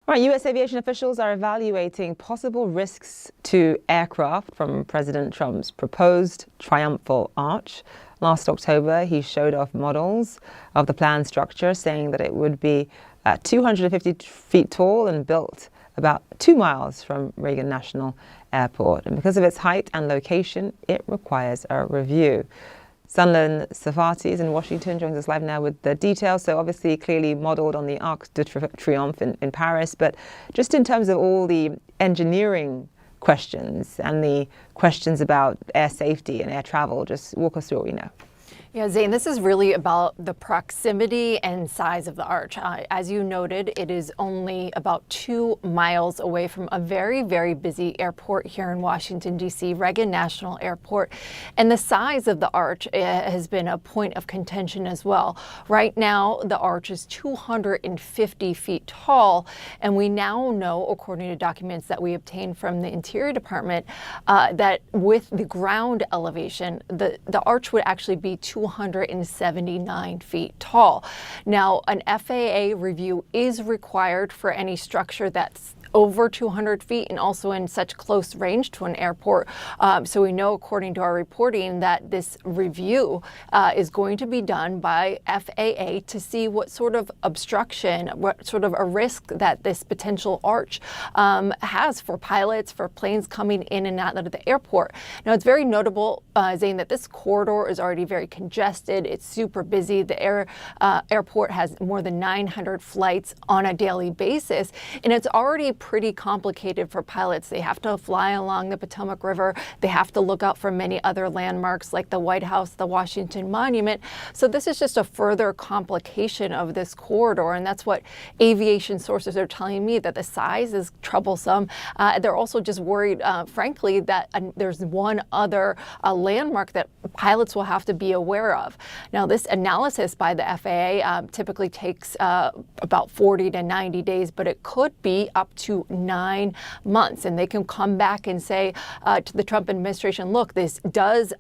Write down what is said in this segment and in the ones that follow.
All right, U.S. aviation officials are evaluating possible risks to aircraft from President Trump's proposed triumphal arch. Last October, he showed off models of the planned structure, saying that it would be 250 feet tall and built about 2 miles from Reagan National Airport. And because of its height and location, it requires a review. Sunlen Safati is in Washington, joins us live now with the details. So obviously clearly modeled on the Arc de Triomphe in Paris, but just in terms of all the engineering questions and the questions about air safety and air travel, just walk us through what we know. Yeah, Zane, this is really about the proximity and size of the arch. As you noted, it is only about 2 miles away from a very, very busy airport here in Washington, D.C., Reagan National Airport. And the size of the arch has been a point of contention as well. Right now, the arch is 250 feet tall. And we now know, according to documents that we obtained from the Interior Department, that with the ground elevation, the arch would actually be 279 feet tall. Now, an FAA review is required for any structure that's over 200 feet and also in such close range to an airport. So we know, according to our reporting, that this review is going to be done by FAA to see what sort of obstruction, what sort of a risk that this potential arch has for pilots, for planes coming in and out of the airport. Now, it's very notable, Zane, that this corridor is already very congested. It's super busy. The airport has more than 900 flights on a daily basis, and it's already pretty complicated for pilots. They have to fly along the Potomac River. They have to look out for many other landmarks like the White House, the Washington Monument. So this is just a further complication of this corridor, and that's what aviation sources are telling me, that the size is troublesome. They're also just worried, frankly, that there's one other landmark that pilots will have to be aware of. Now, this analysis by the FAA typically takes about 40 to 90 days, but it could be up to 9 months, and they can come back and say to the Trump administration, look, this does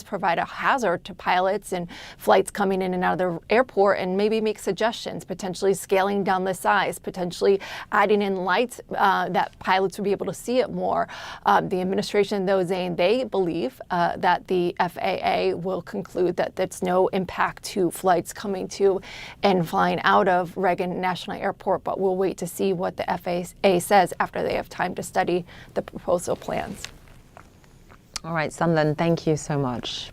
provide a hazard to pilots and flights coming in and out of the airport, and maybe make suggestions, potentially scaling down the size, potentially adding in lights that pilots would be able to see it more. The administration, though, Zane, they believe that the FAA will conclude that there's no impact to flights coming to and flying out of Reagan National Airport, but we'll wait to see what the FAA says after they have time to study the proposal plans. All right, Sunlen, thank you so much.